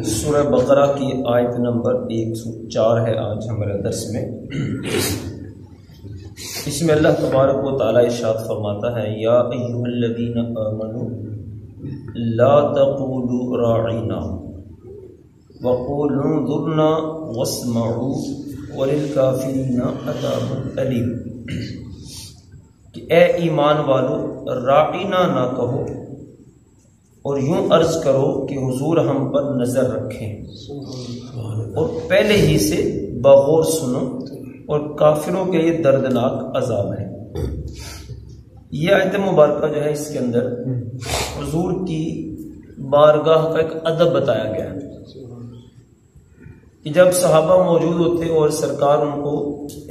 سورہ بقرہ کی آیت نمبر 104 ہے آج ہمارے درس میں۔ اس میں اللہ تبارک و تعالی ارشاد فرماتا ہے یا ایھا الذین آمنوا لا تقولوا راعنا وقولوا انظرنا واسمعوا وللکافرین عذاب الیم، کہ اے ایمان والو راعنا نہ کہو اور یوں عرض کرو کہ حضور ہم پر نظر رکھیں، اور پہلے ہی سے بغور سنو، اور کافروں کے لیے دردناک عذاب ہے۔ یہ آیت مبارکہ جو ہے اس کے اندر حضور کی بارگاہ کا ایک ادب بتایا گیا ہے کہ جب صحابہ موجود ہوتے اور سرکار ان کو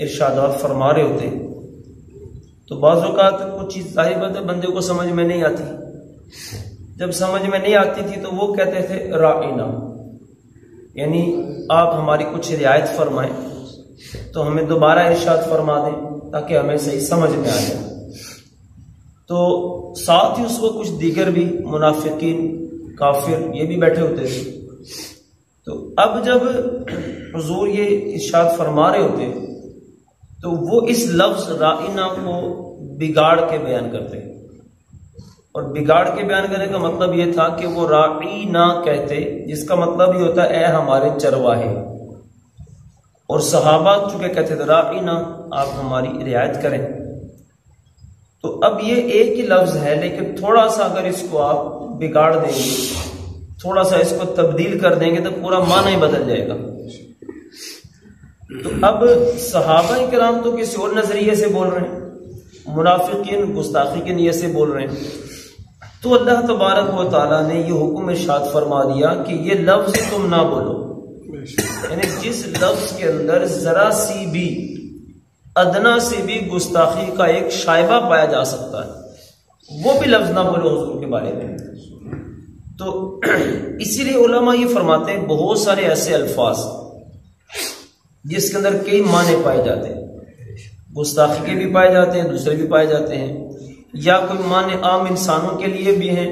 ارشادات فرما رہے ہوتے تو بعض اوقات کچھ چیز ظاہر بات ہے بندے کو سمجھ میں نہیں آتی، جب سمجھ میں نہیں آتی تھی تو وہ کہتے تھے راعنا، یعنی آپ ہماری کچھ رعایت فرمائیں تو ہمیں دوبارہ ارشاد فرما دیں تاکہ ہمیں صحیح سمجھ میں آ جائے۔ تو ساتھ ہی اس کو کچھ دیگر بھی منافقین کافر یہ بھی بیٹھے ہوتے تھے۔ تو اب جب حضور یہ ارشاد فرما رہے ہوتے تو وہ اس لفظ راعنا کو بگاڑ کے بیان کرتے، اور بگاڑ کے بیان کرنے کا مطلب یہ تھا کہ وہ راعی نہ کہتے، جس کا مطلب یہ ہوتا ہے اے ہمارے چرواہے، اور صحابہ چونکہ کہتے تھے راعی نہ، آپ ہماری رعایت کریں۔ تو اب یہ ایک ہی لفظ ہے لیکن تھوڑا سا اگر اس کو آپ بگاڑ دیں گے، تھوڑا سا اس کو تبدیل کر دیں گے تو پورا معنی ہی بدل جائے گا۔ تو اب صحابہ کرام تو کسی اور نظریے سے بول رہے ہیں، منافقین گستاخی کے نیت سے بول رہے ہیں، تو اللہ تبارک و تعالیٰ نے یہ حکم ارشاد فرما دیا کہ یہ لفظ تم نہ بولو، یعنی جس لفظ کے اندر ذرا سی بھی ادنا سے بھی گستاخی کا ایک شائبہ پایا جا سکتا ہے وہ بھی لفظ نہ بولو حضور کے بارے میں۔ تو اسی لیے علماء یہ فرماتے ہیں بہت سارے ایسے الفاظ جس کے اندر کئی معنی پائے جاتے ہیں، گستاخی کے بھی پائے جاتے ہیں، دوسرے بھی پائے جاتے ہیں، یا کوئی معنی عام انسانوں کے لیے بھی ہیں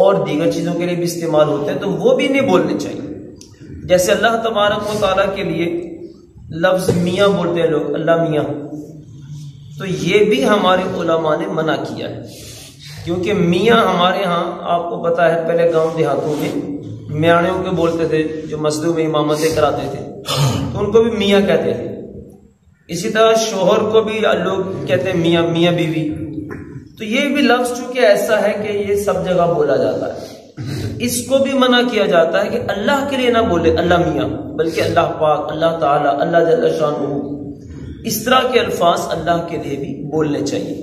اور دیگر چیزوں کے لیے بھی استعمال ہوتے ہیں، تو وہ بھی نہیں بولنے چاہیے۔ جیسے اللہ تبارک و تعالیٰ کے لیے لفظ میاں بولتے ہیں لوگ، اللہ میاں، تو یہ بھی ہمارے علماء نے منع کیا ہے، کیونکہ میاں ہمارے ہاں آپ کو پتا ہے پہلے گاؤں دیہاتوں میں میاڑیوں کے بولتے تھے جو مسجدوں میں امامتیں کراتے تھے تو ان کو بھی میاں کہتے تھے۔ اسی طرح شوہر کو بھی لوگ کہتے ہیں میاں، میاں بیوی۔ تو یہ بھی لفظ چونکہ ایسا ہے کہ یہ سب جگہ بولا جاتا ہے، اس کو بھی منع کیا جاتا ہے کہ اللہ کے لیے نہ بولے اللہ میاں، بلکہ اللہ پاک، اللہ تعالی، اللہ جل شانہ، اس طرح کے الفاظ اللہ کے لیے بھی بولنے چاہیے۔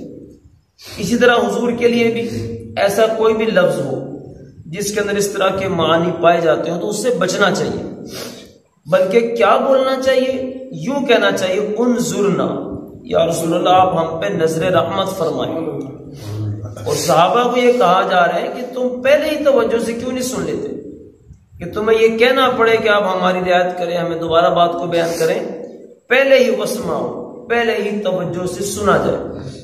اسی طرح حضور کے لیے بھی ایسا کوئی بھی لفظ ہو جس کے اندر اس طرح کے معانی پائے جاتے ہوں تو اس سے بچنا چاہیے، بلکہ کیا بولنا چاہیے؟ یوں کہنا چاہیے انظرنا، یا رسول اللہ آپ ہم پہ نظر رحمت فرمائیں۔ اور صحابہ کو یہ کہا جا رہا ہے کہ تم پہلے ہی توجہ سے کیوں نہیں سن لیتے کہ تمہیں یہ کہنا پڑے کہ آپ ہماری رعایت کریں، ہمیں دوبارہ بات کو بیان کریں، پہلے ہی وسمعوا، پہلے ہی توجہ سے سنا جائے۔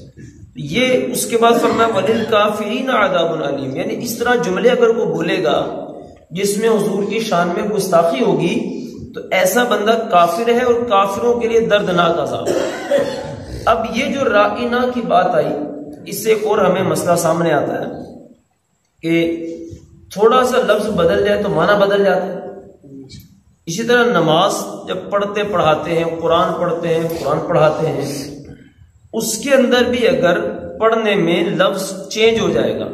یہ اس کے بعد فرمایا وَلِلْكَافِرِينَ عَذَابٌ عَلِيمٌ، یعنی اس طرح جملے اگر وہ بولے گا جس میں حضور کی شان میں گستاخی ہوگی تو ایسا بندہ کافر ہے اور کافروں کے لیے دردناک عذاب ہے۔ اب یہ جو راعنا کی بات آئی، اس سے ایک اور ہمیں مسئلہ سامنے آتا ہے کہ تھوڑا سا لفظ بدل جائے تو معنی بدل جاتا ہے۔ اسی طرح نماز جب پڑھتے پڑھاتے ہیں، قرآن پڑھتے ہیں، قرآن پڑھاتے ہیں، اس کے اندر بھی اگر پڑھنے میں لفظ چینج ہو جائے گا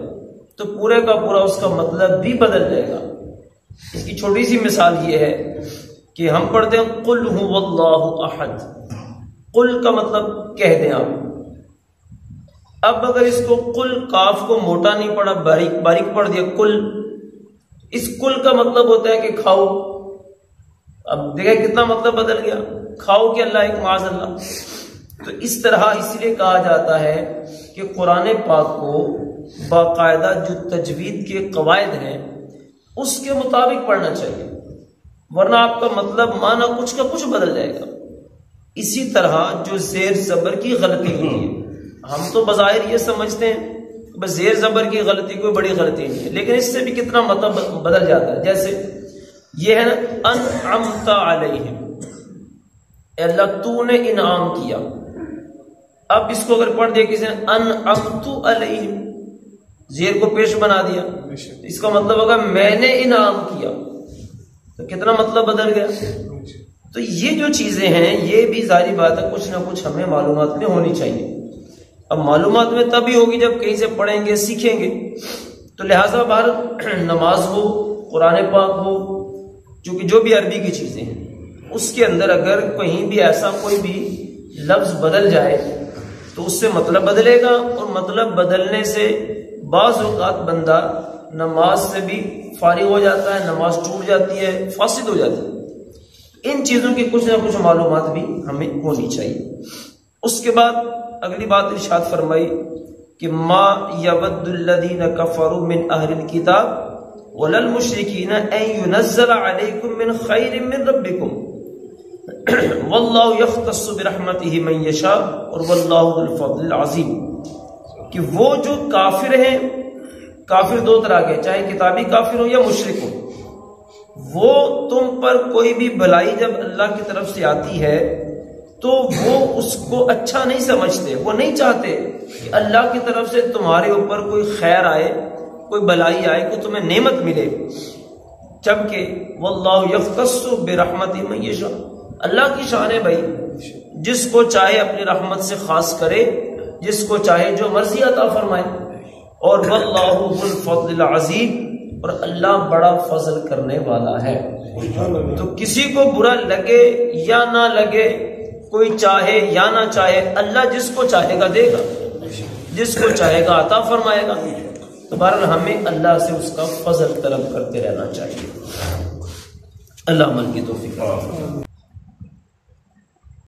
تو پورے کا پورا اس کا مطلب بھی بدل جائے گا۔ اس کی چھوٹی سی مثال یہ ہے کہ ہم پڑھتے ہیں قل هو اللہ احد، قل کا مطلب کہہ دیں آپ۔ اب اگر اس کو قل، کاف کو موٹا نہیں پڑھا، باریک باریک پڑھ دیا قل، اس قل کا مطلب ہوتا ہے کہ کھاؤ۔ اب دیکھیں کتنا مطلب بدل گیا، کھاؤ کہ اللہ ایک معاذ اللہ۔ تو اس طرح اس لیے کہا جاتا ہے کہ قرآن پاک کو باقاعدہ جو تجوید کے قواعد ہیں اس کے مطابق پڑھنا چاہیے، ورنہ آپ کا مطلب معنی کچھ کا کچھ بدل جائے گا۔ اسی طرح جو زیر زبر کی غلطی ہوتی ہے، ہم تو بظاہر یہ سمجھتے ہیں بس زیر زبر کی غلطی کوئی بڑی غلطی نہیں ہے، لیکن اس سے بھی کتنا مطلب بدل جاتا ہے. جیسے یہ ہے نا انعمت علیہم، اے اللہ تو نے انعام کیا. اب اس کو اگر پڑھ دیا کسی نے انعمت علیہم، زیر کو پیش بنا دیا، اس کا مطلب ہوگا میں نے انعام کیا، تو کتنا مطلب بدل گیا. تو یہ جو چیزیں ہیں یہ بھی ظاہری بات ہے کچھ نہ کچھ ہمیں معلومات میں ہونی چاہیے. اب معلومات میں تبھی ہوگی جب کہیں سے پڑھیں گے سیکھیں گے. تو لہٰذا باہر نماز ہو، قرآن پاک ہو، چونکہ جو بھی عربی کی چیزیں ہیں اس کے اندر اگر کہیں بھی ایسا کوئی بھی لفظ بدل جائے تو اس سے مطلب بدلے گا، اور مطلب بدلنے سے بعض اوقات بندہ نماز سے بھی فارغ ہو جاتا ہے، نماز ٹوٹ جاتی ہے، فاسد ہو جاتی ہے. ان چیزوں کی کچھ نہ کچھ معلومات بھی ہمیں ہونی چاہیے. اس کے بعد اگلی بات ارشاد فرمائی کہ ما یود الذین کفروا من اہل الکتاب ولا المشرکین ان ینزل علیکم من خیر من ربکم واللہ یختص برحمتہ من یشاء اور واللہ ذو الفضل العظیم. کہ وہ جو کافر ہیں، کافر دو طرح کے، چاہے کتابی کافر ہو یا مشرک ہو، وہ تم پر کوئی بھی بھلائی جب اللہ کی طرف سے آتی ہے تو وہ اس کو اچھا نہیں سمجھتے، وہ نہیں چاہتے کہ اللہ کی طرف سے تمہارے اوپر کوئی خیر آئے، کوئی بھلائی آئے، کوئی تمہیں نعمت ملے. جبکہ واللہ یختص برحمتہ من یشاء، اللہ کی شان ہے بھائی، جس کو چاہے اپنی رحمت سے خاص کرے، جس کو چاہے جو مرضی عطا فرمائے. اور واللہ ذو الفضل العظیم، اور اللہ بڑا فضل کرنے والا ہے. تو کسی کو برا لگے یا نہ لگے، کوئی چاہے یا نہ چاہے، اللہ جس کو چاہے گا دے گا، جس کو چاہے گا عطا فرمائے گا. تو بہرحال ہمیں اللہ سے اس کا فضل طلب کرتے رہنا چاہیے. اللہ عمل کی توفیق.